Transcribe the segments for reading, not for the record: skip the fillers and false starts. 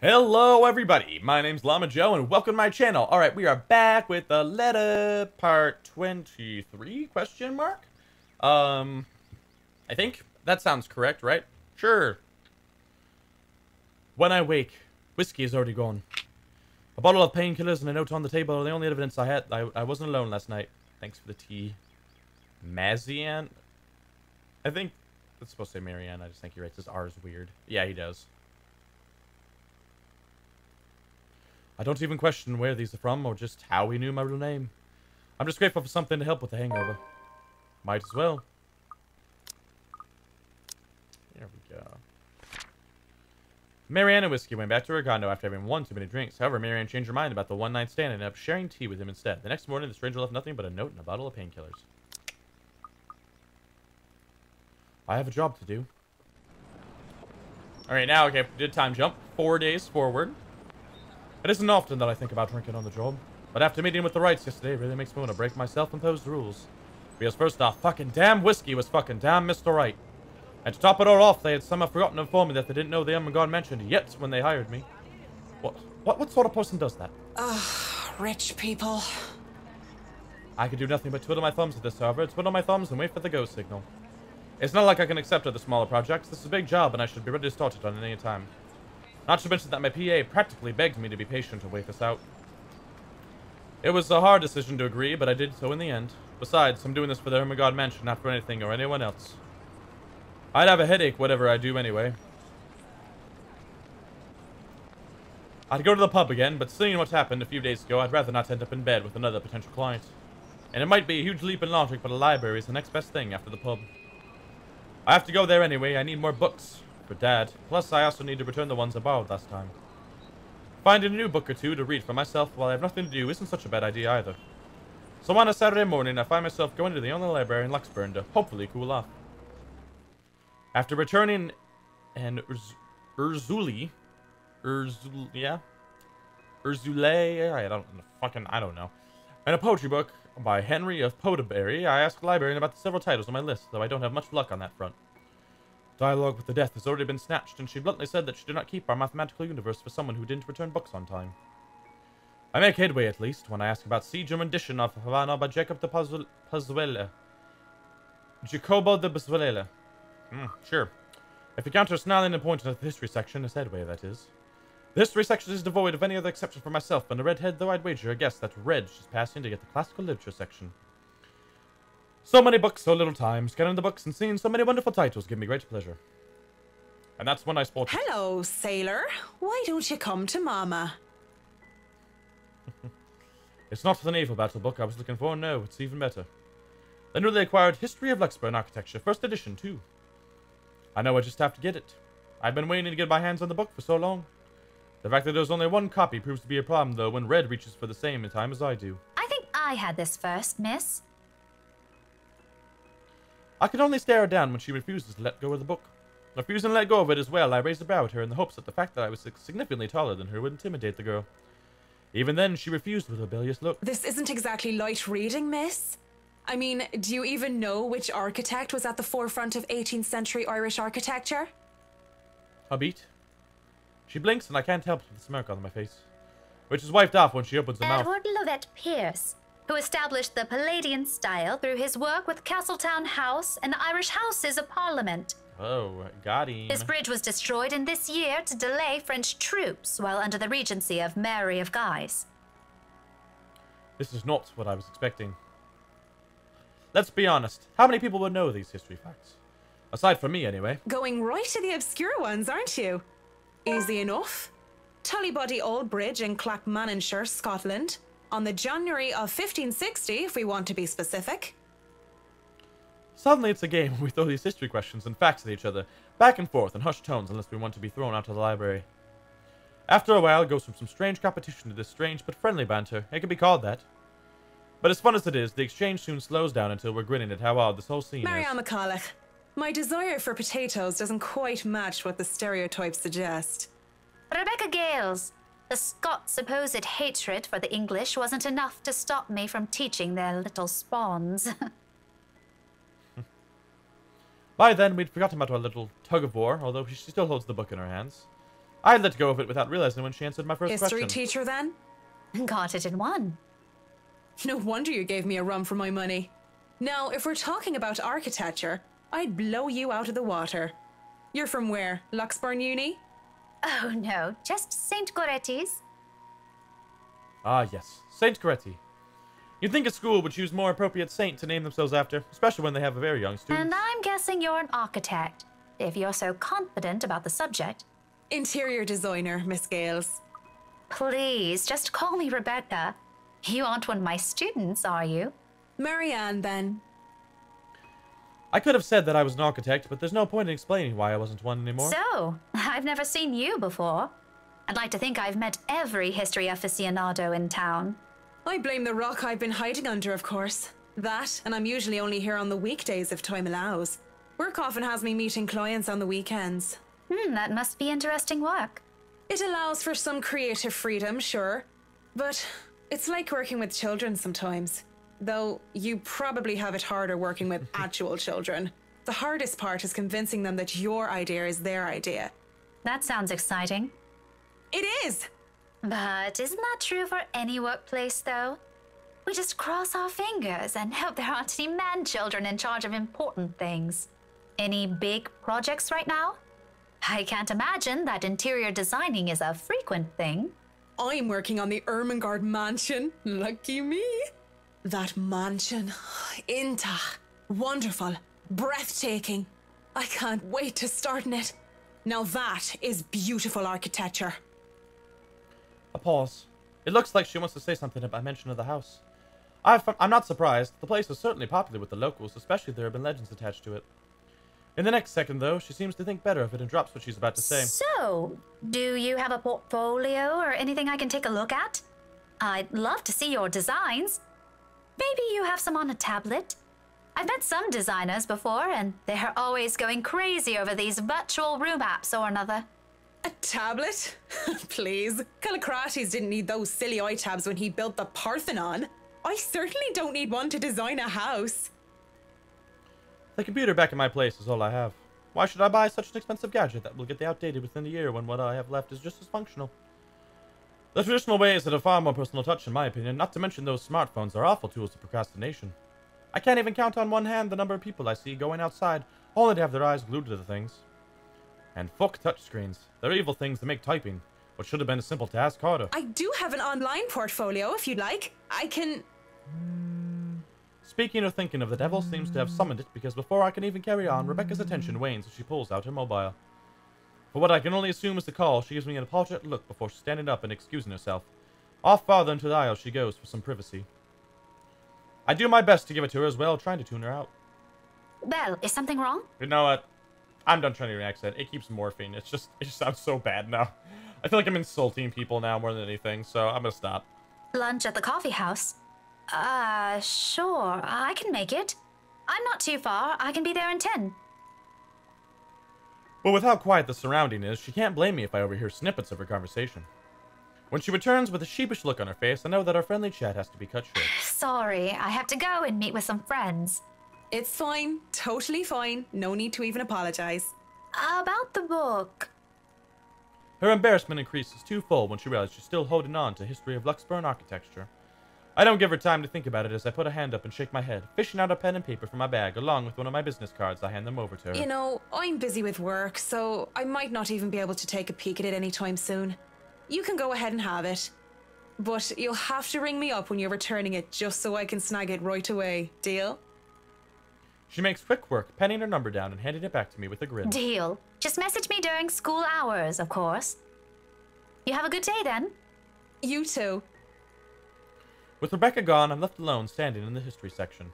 Hello everybody, my name's Llama Joe and welcome to my channel. Alright, we are back with the letter part 23, question mark? I think that sounds correct, right? Sure. When I wake, whiskey is already gone. A bottle of painkillers and a note on the table are the only evidence I had. I wasn't alone last night. Thanks for the tea. Marianne? I think it's supposed to say Marianne. I just think he writes his R's weird. Yeah, he does. I don't even question where these are from or just how he knew my real name. I'm just grateful for something to help with the hangover. Might as well. There we go. Marianne and Whiskey went back to her condo after having one too many drinks. However, Marianne changed her mind about the one-night stand and ended up sharing tea with him instead. The next morning, the stranger left nothing but a note and a bottle of painkillers. I have a job to do. Alright, now, okay, did time jump. 4 days forward. It isn't often that I think about drinking on the job, but after meeting with the Wrights yesterday, it really makes me want to break my self-imposed rules. Because first off, fucking damn Whiskey was fucking damn Mr. Wright. And to top it all off, they had somehow forgotten to inform me that they didn't know the God mentioned yet when they hired me. What sort of person does that? Ugh, rich people. I could do nothing but twiddle my thumbs at this, however. Twiddle my thumbs and wait for the go signal. It's not like I can accept other smaller projects. This is a big job, and I should be ready to start it on any time. Not to mention that my PA practically begged me to be patient and wait this out. It was a hard decision to agree, but I did so in the end. Besides, I'm doing this for the God Mansion, not for anything or anyone else. I'd have a headache whatever I do anyway. I'd go to the pub again, but seeing what happened a few days ago, I'd rather not end up in bed with another potential client. And it might be a huge leap in logic, but a library is the next best thing after the pub. I have to go there anyway. I need more books. For Dad. Plus, I also need to return the ones I borrowed last time. Finding a new book or two to read for myself while I have nothing to do isn't such a bad idea either. So on a Saturday morning, I find myself going to the only library in Luxburn to hopefully cool off. After returning an Urzule, I don't know. And a poetry book by Henry of Poteberry, I asked the librarian about the several titles on my list, though I don't have much luck on that front. Dialogue with the Death has already been snatched, and she bluntly said that she did not keep our mathematical universe for someone who didn't return books on time. I make headway, at least, when I ask about C. German edition of Havana by Jacob de Pazuela. Jacobo de Pazuela. Sure. If you count her snarling and pointing at the history section, as headway, that is. The history section is devoid of any other exception for myself, and a redhead, though I'd wager a guess that Reg is passing to get the classical literature section. So many books, so little time. Scanning the books and seeing so many wonderful titles give me great pleasure. And that's when I spotted... Hello, sailor. Why don't you come to Mama? It's not the naval battle book I was looking for, no, it's even better. The newly acquired History of Luxburn Architecture, first edition, too. I know I just have to get it. I've been waiting to get my hands on the book for so long. The fact that there's only one copy proves to be a problem, though, when Red reaches for the same in time as I do. I think I had this first, miss. I can only stare her down when she refuses to let go of the book. Refusing to let go of it as well, I raised a brow at her in the hopes that the fact that I was significantly taller than her would intimidate the girl. Even then, she refused with a rebellious look. This isn't exactly light reading, miss. I mean, do you even know which architect was at the forefront of 18th century Irish architecture? A beat. She blinks and I can't help the smirk on my face, which is wiped off when she opens her mouth. Edward Lovett Pierce, who established the Palladian style through his work with Castletown House and the Irish Houses of Parliament. Oh, got him. His bridge was destroyed in this year to delay French troops while under the regency of Mary of Guise. This is not what I was expecting. Let's be honest, how many people would know these history facts? Aside from me, anyway. Going right to the obscure ones, aren't you? Easy enough. Tullybody Old Bridge in Clackmannanshire, Scotland, on the January of 1560, if we want to be specific. Suddenly it's a game where we throw these history questions and facts at each other, back and forth in hushed tones unless we want to be thrown out of the library. After a while, it goes from some strange competition to this strange but friendly banter. It can be called that. But as fun as it is, the exchange soon slows down until we're grinning at how odd this whole scene Marianne is. McCulloch, my desire for potatoes doesn't quite match what the stereotypes suggest. Rebecca Gales, the Scots' supposed hatred for the English wasn't enough to stop me from teaching their little spawns. By then, we'd forgotten about our little tug-of-war, although she still holds the book in her hands. I had let go of it without realizing when she answered my first History question. teacher, then? Got it in one. No wonder you gave me a run for my money. Now, if we're talking about architecture, I'd blow you out of the water. You're from where? Luxburn Uni? Oh no, just St. Goretti's. Ah, yes. Saint Coretti. You'd think a school would choose more appropriate saint to name themselves after, especially when they have a very young student. And I'm guessing you're an architect, if you're so confident about the subject. Interior designer, Miss Gales. Please, just call me Rebecca. You aren't one of my students, are you? Marianne, then. I could have said that I was an architect, but there's no point in explaining why I wasn't one anymore. So, I've never seen you before. I'd like to think I've met every history aficionado in town. I blame the rock I've been hiding under, of course. That, and I'm usually only here on the weekdays if time allows. Work often has me meeting clients on the weekends. That must be interesting work. It allows for some creative freedom, sure. But it's like working with children sometimes. Though you probably have it harder working with actual children. The hardest part is convincing them that your idea is their idea. That sounds exciting. It is! But isn't that true for any workplace, though? We just cross our fingers and hope there aren't any man-children in charge of important things. Any big projects right now? I can't imagine that interior designing is a frequent thing. I'm working on the Ermengarde mansion. Lucky me. That mansion. Inta. Wonderful. Breathtaking. I can't wait to start in it. Now that is beautiful architecture. A pause. It looks like she wants to say something about mention of the house. I'm not surprised. The place is certainly popular with the locals, especially if there have been legends attached to it. In the next second, though, she seems to think better of it and drops what she's about to say. So, do you have a portfolio or anything I can take a look at? I'd love to see your designs. Maybe you have some on a tablet. I've met some designers before, and they're always going crazy over these virtual room apps or another. A tablet? Please. Callicrates didn't need those silly iTabs when he built the Parthenon. I certainly don't need one to design a house. The computer back in my place is all I have. Why should I buy such an expensive gadget that will get outdated within a year when what I have left is just as functional? The traditional ways that have far more personal touch, in my opinion, not to mention those smartphones, are awful tools of procrastination. I can't even count on one hand the number of people I see going outside, only to have their eyes glued to the things. And fuck touchscreens. They're evil things that make typing what should have been a simple task harder. I do have an online portfolio, if you'd like. I can... Speaking of thinking of, the devil seems to have summoned it, because before I can even carry on, Rebecca's attention wanes as she pulls out her mobile. For what I can only assume is the call, she gives me an apologetic look before standing up and excusing herself. Off farther into the aisle she goes for some privacy. I do my best to give it to her as well, trying to tune her out. Well, is something wrong? You know what? I'm done trying to do an accent. It keeps morphing. It just sounds so bad now. I feel like I'm insulting people now more than anything, so I'm gonna stop. Lunch at the coffee house? Sure, I can make it. I'm not too far. I can be there in 10. But with how quiet the surrounding is, she can't blame me if I overhear snippets of her conversation. When she returns with a sheepish look on her face, I know that our friendly chat has to be cut short. Sorry, I have to go and meet with some friends. It's fine. Totally fine. No need to even apologize. About the book. Her embarrassment increases twofold when she realizes she's still holding on to history of Luxburn architecture. I don't give her time to think about it as I put a hand up and shake my head, fishing out a pen and paper from my bag, along with one of my business cards. I hand them over to her. You know, I'm busy with work, so I might not even be able to take a peek at it anytime soon. You can go ahead and have it. But you'll have to ring me up when you're returning it just so I can snag it right away. Deal? She makes quick work, penning her number down and handing it back to me with a grin. Deal. Just message me during school hours, of course. You have a good day then. You too. With Rebecca gone, I'm left alone standing in the history section.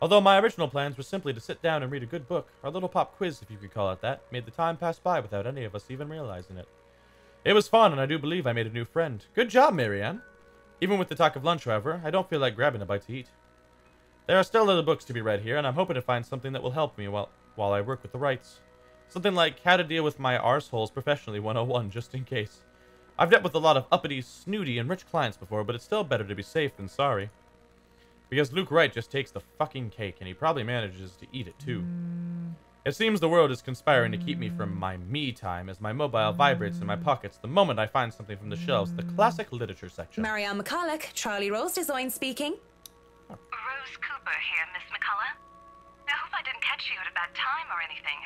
Although my original plans were simply to sit down and read a good book, our little pop quiz, if you could call it that, made the time pass by without any of us even realizing it. It was fun, and I do believe I made a new friend. Good job, Marianne. Even with the talk of lunch, however, I don't feel like grabbing a bite to eat. There are still other books to be read here, and I'm hoping to find something that will help me while I work with the rights. Something like How to Deal with My Arseholes Professionally 101, just in case. I've dealt with a lot of uppity, snooty, and rich clients before, but it's still better to be safe than sorry. Because Luke Wright just takes the fucking cake, and he probably manages to eat it too. It seems the world is conspiring to keep me from my me time as my mobile vibrates in my pockets the moment I find something from the shelves, the classic literature section. Marianne McCulloch, Charlie Rose Design speaking. Rose Cooper here, Miss McCullough. I hope I didn't catch you at a bad time or anything.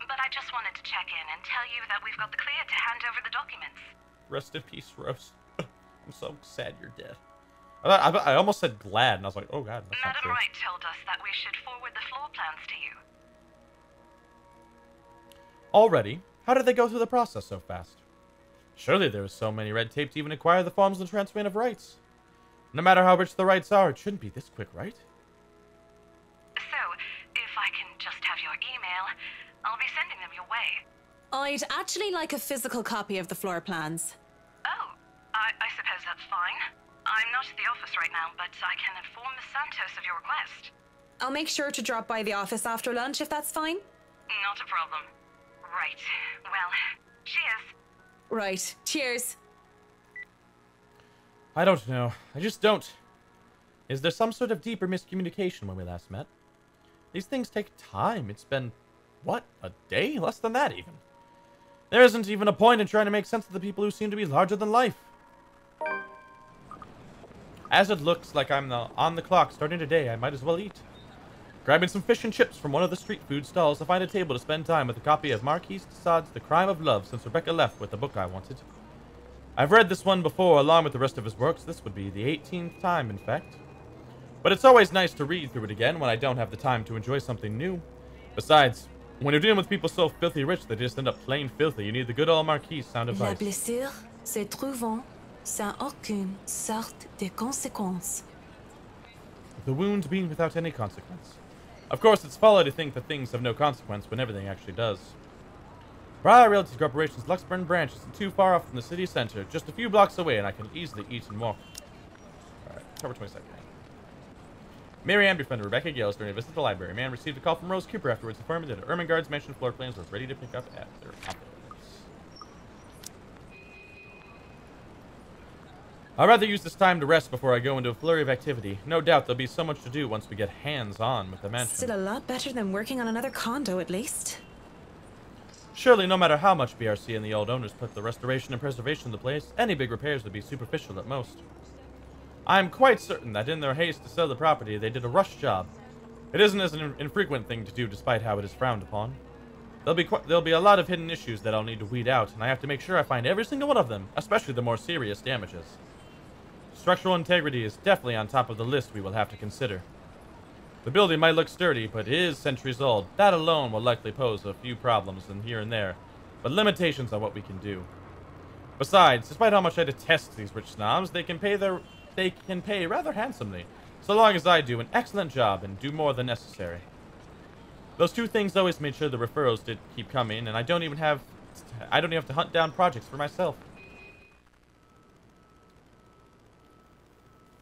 But I just wanted to check in and tell you that we've got the clear to hand over the documents. Rest in peace, Rose. I'm so sad you're dead. I almost said glad, and I was like, oh god, that's not Madam true. Wright told us that we should forward the floor plans to you. Already? How did they go through the process so fast? Surely there was so many red tape to even acquire the forms and transferring of rights. No matter how rich the rights are, it shouldn't be this quick, right? So, if I can just have your email, I'll be sending them your way. I'd actually like a physical copy of the floor plans. Oh, I suppose that's fine. I'm not at the office right now, but I can inform Miss Santos of your request. I'll make sure to drop by the office after lunch if that's fine. Not a problem. Right. Well, cheers. Right. Cheers. I don't know. I just don't. Is there some sort of deeper miscommunication when we last met? These things take time. It's been, what, a day? Less than that, even. There isn't even a point in trying to make sense of the people who seem to be larger than life. As it looks like I'm on the clock starting today, I might as well eat. Grabbing some fish and chips from one of the street food stalls, I find a table to spend time with a copy of Marquis de Sade's The Crime of Love since Rebecca left with the book I wanted. I've read this one before along with the rest of his works. This would be the 18th time, in fact. But it's always nice to read through it again when I don't have the time to enjoy something new. Besides, when you're dealing with people so filthy rich they just end up plain filthy, you need the good old Marquis sound La advice. blessure se trouvant sans aucune sorte de conséquence. The wound being without any consequence. Of course, it's folly to think that things have no consequence when everything actually does. Briar Realty Corporation's Luxburn branch isn't too far off from the city center, just a few blocks away, and I can easily eat and walk. Alright, cover 22nd. Marianne befriended Rebecca Gales during a visit to the library. Man received a call from Rose Cooper afterwards informing that Ermengarde's mansion floor plans was ready to pick up at their office. I'd rather use this time to rest before I go into a flurry of activity. No doubt there'll be so much to do once we get hands-on with the mansion. Still a lot better than working on another condo, at least. Surely, no matter how much BRC and the old owners put the restoration and preservation of the place, any big repairs would be superficial at most. I'm quite certain that in their haste to sell the property, they did a rush job. It isn't as an infrequent thing to do despite how it is frowned upon. There'll be a lot of hidden issues that I'll need to weed out, and I have to make sure I find every single one of them, especially the more serious damages. Structural integrity is definitely on top of the list we will have to consider. The building might look sturdy, but it is centuries old. That alone will likely pose a few problems in here and there, but limitations on what we can do. Besides, despite how much I detest these rich snobs, they can pay rather handsomely, so long as I do an excellent job and do more than necessary. Those two things always made sure the referrals did keep coming, and I don't even have to hunt down projects for myself.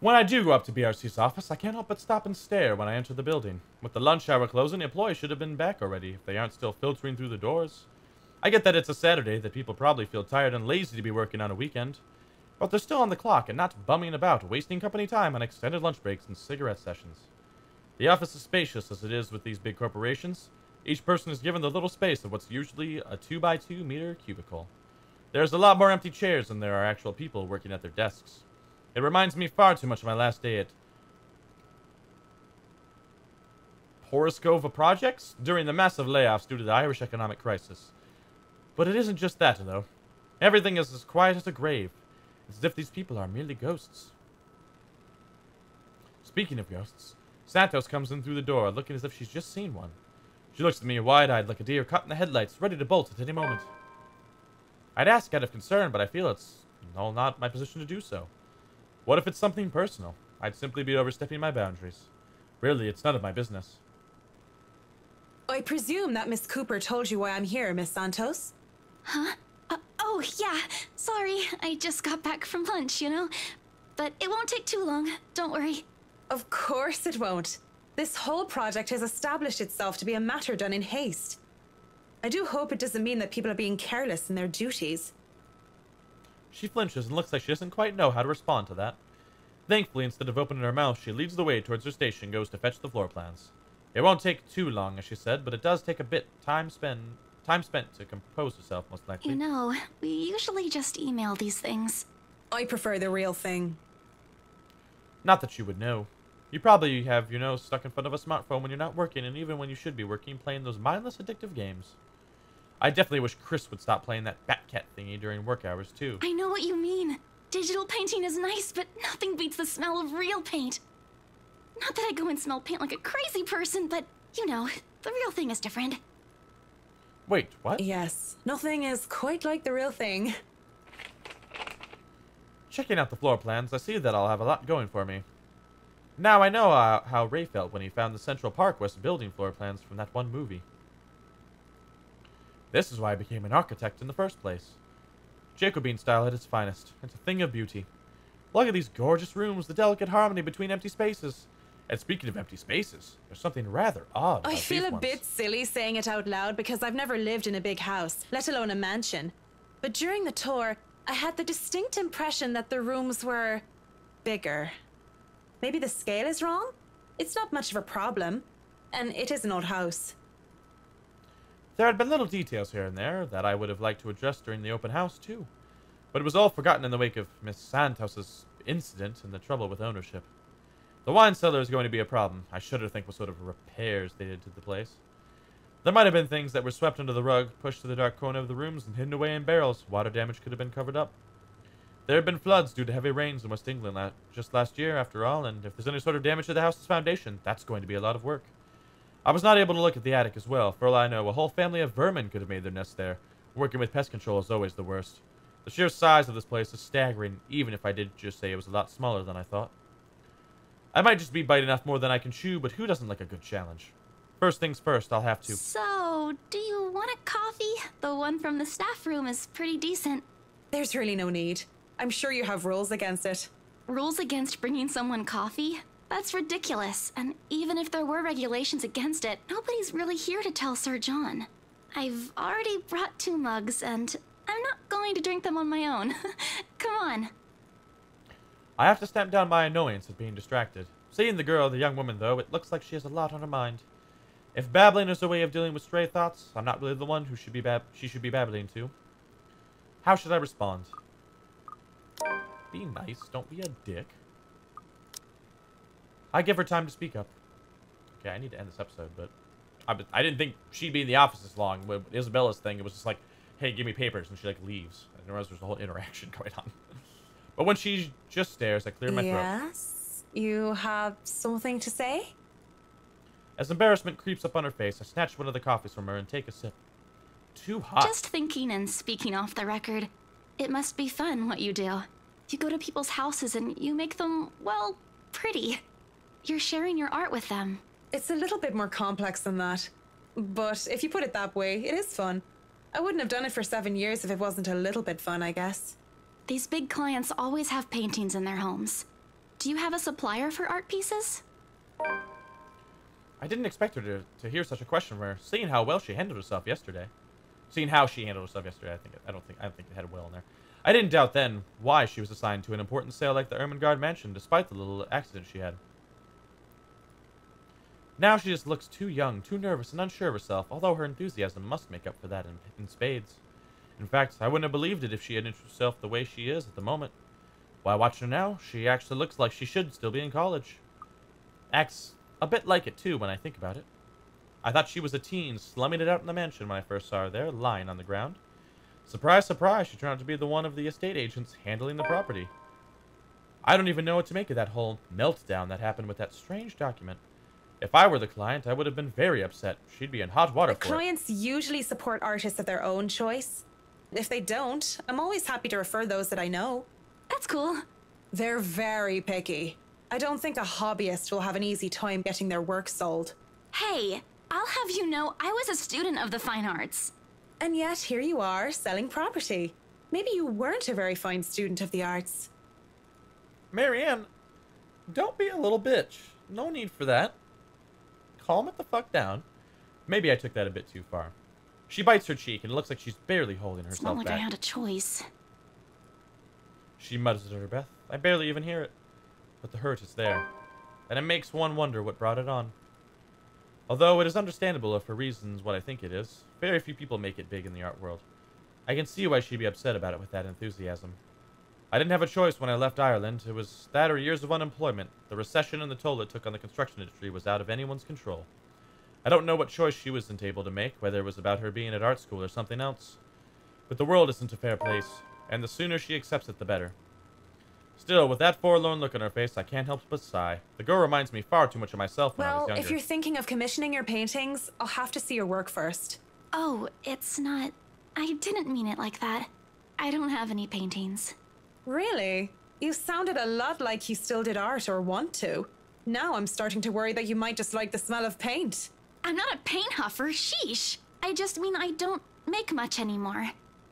When I do go up to BRC's office, I can't help but stop and stare when I enter the building. With the lunch hour closing, the employees should have been back already, if they aren't still filtering through the doors. I get that it's a Saturday, that people probably feel tired and lazy to be working on a weekend. But they're still on the clock and not bumming about, wasting company time on extended lunch breaks and cigarette sessions. The office is spacious as it is with these big corporations. Each person is given the little space of what's usually a 2x2 meter cubicle. There's a lot more empty chairs than there are actual people working at their desks. It reminds me far too much of my last day at Poroscova Projects during the massive layoffs due to the Irish economic crisis. But it isn't just that, though. Everything is as quiet as a grave. It's as if these people are merely ghosts. Speaking of ghosts, Santos comes in through the door, looking as if she's just seen one. She looks at me wide-eyed like a deer caught in the headlights, ready to bolt at any moment. I'd ask out of concern, but I feel it's not my position to do so. What if it's something personal? I'd simply be overstepping my boundaries. Really, it's none of my business. I presume that Miss Cooper told you why I'm here, Miss Santos? Huh? Oh, yeah. Sorry, I just got back from lunch, you know? But it won't take too long. Don't worry. Of course it won't. This whole project has established itself to be a matter done in haste. I do hope it doesn't mean that people are being careless in their duties. She flinches and looks like she doesn't quite know how to respond to that. Thankfully, instead of opening her mouth, she leads the way towards her station and goes to fetch the floor plans. It won't take too long, as she said, but it does take a bit time spent to compose herself, most likely. You know, we usually just email these things. I prefer the real thing. Not that you would know. You probably have your nose stuck in front of a smartphone when you're not working, and even when you should be working, playing those mindless, addictive games. I definitely wish Chris would stop playing that Batcat thingy during work hours, too. I know what you mean. Digital painting is nice, but nothing beats the smell of real paint. Not that I go and smell paint like a crazy person, but, you know, the real thing is different. Wait, what? Yes, nothing is quite like the real thing. Checking out the floor plans, I see that I'll have a lot going for me. Now I know how Ray felt when he found the Central Park West building floor plans from that one movie. This is why I became an architect in the first place. Jacobean style at its finest. It's a thing of beauty. Look at these gorgeous rooms, the delicate harmony between empty spaces. And speaking of empty spaces, there's something rather odd about I feel these a ones. bit silly saying it out loud because I've never lived in a big house, let alone a mansion. But during the tour, I had the distinct impression that the rooms were bigger. Maybe the scale is wrong? It's not much of a problem. And it is an old house. There had been little details here and there that I would have liked to address during the open house, too. But it was all forgotten in the wake of Miss Santos's incident and the trouble with ownership. The wine cellar is going to be a problem. I shudder to think what sort of repairs they did to the place. There might have been things that were swept under the rug, pushed to the dark corner of the rooms, and hidden away in barrels. Water damage could have been covered up. There have been floods due to heavy rains in West England just last year, after all, and if there's any sort of damage to the house's foundation, that's going to be a lot of work. I was not able to look at the attic as well. For all I know, a whole family of vermin could have made their nest there. Working with pest control is always the worst. The sheer size of this place is staggering, even if I did just say it was a lot smaller than I thought. I might just be biting off more than I can chew, but who doesn't like a good challenge? First things first, I'll have to... So, do you want a coffee? The one from the staff room is pretty decent. There's really no need. I'm sure you have rules against it. Rules against bringing someone coffee? That's ridiculous. And even if there were regulations against it, nobody's really here to tell Sir John. I've already brought 2 mugs, and I'm not going to drink them on my own. Come on. I have to stamp down my annoyance at being distracted. Seeing the girl, the young woman, though, it looks like she has a lot on her mind. If babbling is a way of dealing with stray thoughts, I'm not really the one who should be she should be babbling to. How should I respond? Be nice, don't be a dick. I give her time to speak up. Okay, I need to end this episode, but I didn't think she'd be in the office this long. With Isabella's thing, it was just like, hey, give me papers, and she like leaves. I didn't realize there's a whole interaction going on. But when she just stares, I clear my throat. Yes? You have something to say? As embarrassment creeps up on her face, I snatch one of the coffees from her and take a sip. Too hot. Just thinking and speaking off the record, it must be fun what you do. You go to people's houses and you make them, well, pretty. You're sharing your art with them. It's a little bit more complex than that. But if you put it that way, it is fun. I wouldn't have done it for 7 years if it wasn't a little bit fun, I guess. These big clients always have paintings in their homes. Do you have a supplier for art pieces? I didn't expect her to hear such a question from her, seeing how well she handled herself yesterday. Seeing how she handled herself yesterday, I don't think it had well in there. I didn't doubt then why she was assigned to an important sale like the Ermengarde mansion, despite the little accident she had. Now she just looks too young, too nervous, and unsure of herself, although her enthusiasm must make up for that in spades. In fact, I wouldn't have believed it if she had introduced herself the way she is at the moment. Why, watch her now, she actually looks like she should still be in college. Acts a bit like it, too, when I think about it. I thought she was a teen, slumming it out in the mansion when I first saw her there, lying on the ground. Surprise, surprise, she turned out to be the one of the estate agents handling the property. I don't even know what to make of that whole meltdown that happened with that strange document. If I were the client, I would have been very upset. She'd be in hot water for it. Clients usually support artists of their own choice. If they don't, I'm always happy to refer those that I know. That's cool. They're very picky. I don't think a hobbyist will have an easy time getting their work sold. Hey, I'll have you know I was a student of the fine arts. And yet, here you are, selling property. Maybe you weren't a very fine student of the arts. Marianne, don't be a little bitch. No need for that. Calm it the fuck down. Maybe I took that a bit too far. She bites her cheek, and it looks like she's barely holding herself It's not like back. I had a choice. She mutters under her breath. I barely even hear it. But the hurt is there. And it makes one wonder what brought it on. Although it is understandable if for reasons what I think it is, very few people make it big in the art world. I can see why she'd be upset about it with that enthusiasm. I didn't have a choice when I left Ireland. It was that or years of unemployment. The recession and the toll it took on the construction industry was out of anyone's control. I don't know what choice she wasn't able to make, whether it was about her being at art school or something else. But the world isn't a fair place, and the sooner she accepts it, the better. Still, with that forlorn look on her face, I can't help but sigh. The girl reminds me far too much of myself when I was Well, younger. if you're thinking of commissioning your paintings, I'll have to see your work first. Oh, it's not. I didn't mean it like that. I don't have any paintings. Really? You sounded a lot like you still did art or want to. Now I'm starting to worry that you might just like the smell of paint. I'm not a paint huffer, sheesh. I just mean I don't make much anymore.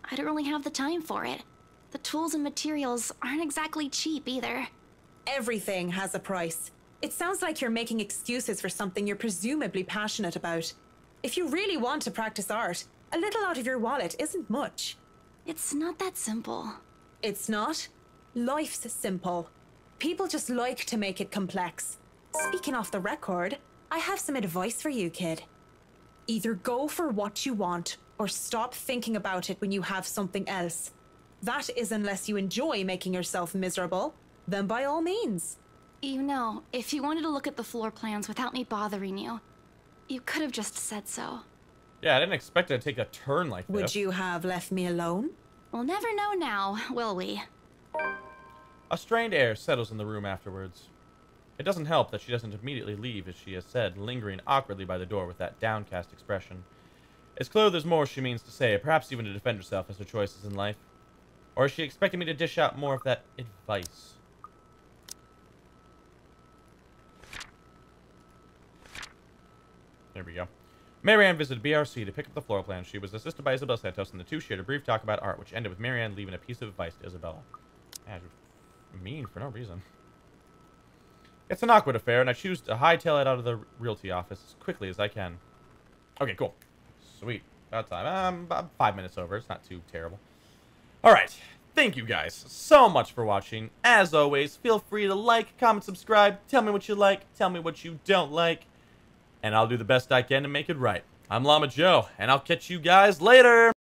I don't really have the time for it. The tools and materials aren't exactly cheap either. Everything has a price. It sounds like you're making excuses for something you're presumably passionate about. If you really want to practice art, a little out of your wallet isn't much. It's not that simple. It's not. Life's simple. People just like to make it complex. Speaking off the record, I have some advice for you, kid. Either go for what you want, or stop thinking about it when you have something else. That is unless you enjoy making yourself miserable, then by all means. You know, if you wanted to look at the floor plans without me bothering you, you could have just said so. Yeah, I didn't expect it to take a turn like this. Would you have left me alone? We'll never know now, will we? A strained air settles in the room afterwards. It doesn't help that she doesn't immediately leave, as she has said, lingering awkwardly by the door with that downcast expression. It's clear there's more she means to say, perhaps even to defend herself as her choices in life. Or is she expecting me to dish out more of that advice? There we go. Marianne visited BRC to pick up the floor plan. She was assisted by Isabel Santos, and the two shared a brief talk about art, which ended with Marianne leaving a piece of advice to Isabella. Yeah, you're mean for no reason. It's an awkward affair, and I choose to hightail it out of the realty office as quickly as I can. Okay, cool. Sweet. About time. About 5 minutes over. It's not too terrible. Alright. Thank you guys so much for watching. As always, feel free to like, comment, subscribe. Tell me what you like. Tell me what you don't like. And I'll do the best I can to make it right. I'm Llama Joe, and I'll catch you guys later.